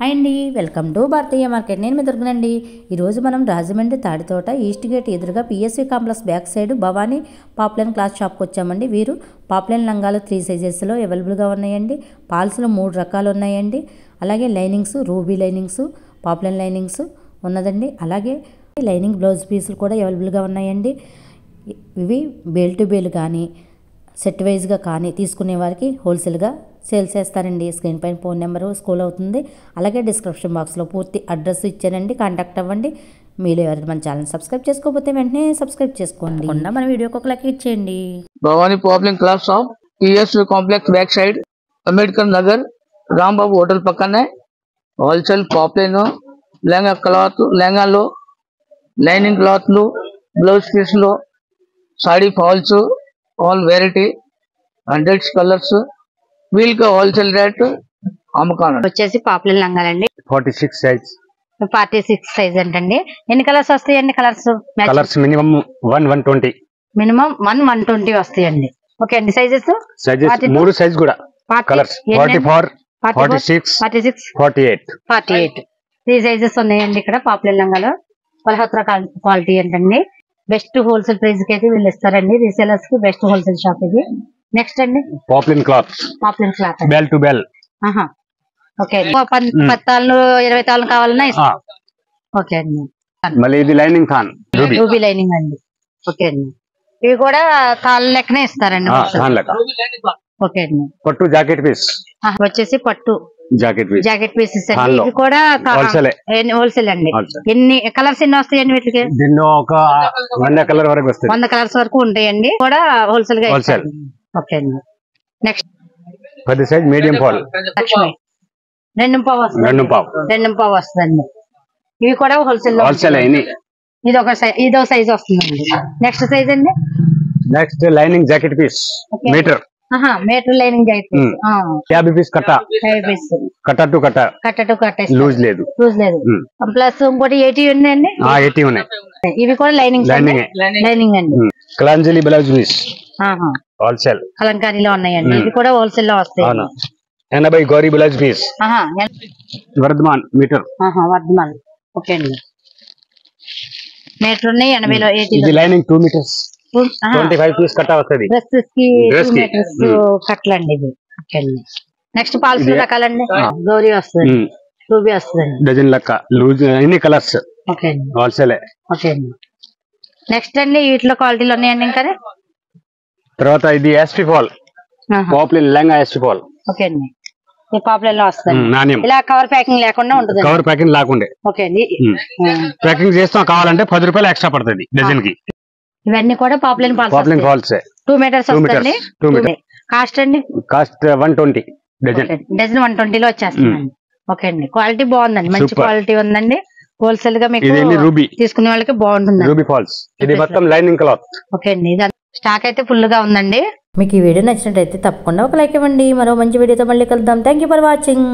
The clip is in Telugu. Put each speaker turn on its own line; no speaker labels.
హాయ్ అండి, వెల్కమ్ టు భారతీయ మార్కెట్. నేను మీ దొరుకునండి. ఈరోజు మనం రాజమండ్రి తాడితోట ఈస్ట్ గేట్ ఎదురుగా PSV complex back side Bhavani poplin cloth షాప్కి వచ్చామండి. వీరు పాప్లైన్ లంగాలు 3 సైజెస్లో అవైలబుల్గా ఉన్నాయండి. పాల్స్లో 3 రకాలు ఉన్నాయండి. అలాగే linings, ruby linings, poplin linings ఉన్నదండి. అలాగే లైనింగ్ బ్లౌజ్ పీసులు కూడా అవైలబుల్గా ఉన్నాయండి. ఇవి బేల్ టు బేల్ కానీ సెట్ వైజ్గా కానీ తీసుకునే వారికి హోల్సేల్గా సేల్ చేస్తారండి. స్క్రీన్ పైన ఫోన్ నెంబరు స్కూల్ అవుతుంది. అలాగే డిస్క్రిప్షన్ బాక్స్లో పూర్తి అడ్రస్ ఇచ్చానండి, కాంటాక్ట్ అవ్వండి. మీరు ఎవరైనా మన ఛానల్ సబ్స్క్రైబ్ చేసుకోకపోతే వెంటనే సబ్స్క్రైబ్ చేసుకోండి. మన వీడియోకి ఒక లైక్ ఇచ్చేయండి.
Bhavani poplin cloth shop, PSV complex back side, Ambedkar Nagar, Rambabu hotel పక్కనే. హోల్సేల్ పాప్లైన్ లెహంగా క్లాత్, లెహంగాలు, లైనింగ్ క్లాత్లు, బ్లౌజ్ పీస్లు, sari falls, all variety 100 colours. వీళ్ళకి హోల్సేల్ రేట్ అమ్మకాలు
వచ్చేసి పాపులర్ లంగాలండి.
46 సైజ్
46 సైజ్ అంటండి. ఎన్ని కలర్స్ వస్తాయండి?
కలర్స్ మినిమం 120
మినిమం 120 వస్తాయండి. ఓకే అండి. సైజెస్
3 సైజ్ కూడా కలర్స్ 44 46 48
3 సైజెస్ ఉన్నాయండి. ఇక్కడ పాపులర్ లంగాలో పలహత్ర క్వాలిటీ ఏంటండి. బెస్ట్ హోల్సేల్ ప్రైస్ కి అయితే వీళ్ళు ఇస్తారండి. రీసేలర్స్ కి బెస్ట్ హోల్సేల్ షాప్ ఇది. నెక్స్ట్ అండి
poplin cloth, bell to bell.
Okay, 10 తాళ్ళు 20 తాళ్ళు కావాలన్నా ఇస్తాం. ఓకే అండి.
మళ్ళీ ఇది లైనింగ్ థాన్,
రూబీ లైనింగ్ అండి. ఓకే అండి. ఇవి కూడా తాళ్ళ లెక్కనే ఇస్తారండి. ఓకే అండి.
పట్టు జాకెట్ పీస్
వచ్చేసి పట్టు జాకెట్ పీసెస్ అండి. ఇవి కూడా హోల్సేల్ అండి. ఎన్ని కలర్స్ ఎన్ని వస్తాయండి వీటికి?
దీనిలో ఒక 100 కలర్ వరకు వస్తాయి.
100 కలర్స్ వరకు ఉంటాయండి. కూడా హోల్సేల్ గా. ఓకే అండి. Next
10 size medium fall,
Lakshmi 2.5 వస్తుందండి. ఇవి కూడా హోల్సేల్. ఇది ఒక సైజ్ వస్తుందండి. నెక్స్ట్ సైజ్ అండి.
Next lining jacket piece meter
lining jacket piece
50 piece కట్ట టు కట్ట లూజ్ లేదు.
ప్లస్ ఇంకోటి 80 ఉన్నాయండి.
80 ఉన్నాయి.
ఇవి కూడా లైనింగ్ అండి.
కలంజలి బ్లౌజ్ పీస్ హోల్సేల్
కలంకారీలో ఉన్నాయండి. ఇవి కూడా హోల్సేల్ లో వస్తాయి.
80 Gauri blouse piece Vardhman meter.
Okay అండి. మీటర్ ఉన్నాయి 80లో. 80
ఇది లైనింగ్ 2 మీటర్స్ 25 పీస్ కట్ట వస్తుంది.
డ్రెస్సెస్ కి 2 మీటర్స్ కట్లండి ఇది. ఓకే అండి. Next Paul's రకాలండి. గౌరీ వస్తుంది, రూబీ వస్తుందండి.
డజన్ లెక్క లూజ్ ఎన్ని కలర్స్.
ఓకే అండి.
హోల్సేల్.
ఓకే అండి. నెక్స్ట్ అండి వీటిలో క్వాలిటీలు ఉన్నాయండి ఇంకా.
తర్వాత ఇది SP fall, poplin lehenga SP fall.
Okay అండి. ఈ పాపులర్ లో వస్తుంది. ఇలా కవర్ ప్యాకింగ్ లేకుండా ఉంటుంది.
కవర్ ప్యాకింగ్ లేకుండా.
ఓకే అండి.
ప్యాకింగ్ చేస్తాం కావాలంటే 10 రూపాయలు ఎక్స్ట్రా పడుతుంది డజన్ కి.
ఇవన్నీ కూడా పాపులర్
ఫాల్స్
2 మీటర్స్ వస్తుంది. కాస్ట్ అండి?
కాస్ట్ 120 డజన్
120 లో వచ్చేస్తుంది. ఓకే అండి. క్వాలిటీ బాగుందండి, మంచి క్వాలిటీ ఉందండి. హోల్సేల్ గా మీకు తీసుకునే వాళ్ళకి బాగుంటుంది.
రూబీ ఫాల్స్ ఇది మొత్తం లైనింగ్ క్లాత్.
ఓకే అండి. స్టాక్ అయితే ఫుల్ గా ఉందండి.
మీకు ఈ వీడియో నచ్చినట్లయితే తప్పకుండా ఒక లైక్ ఇవ్వండి. మరో మంచి వీడియోతో మళ్ళీ కలుద్దాం. Thank you for watching.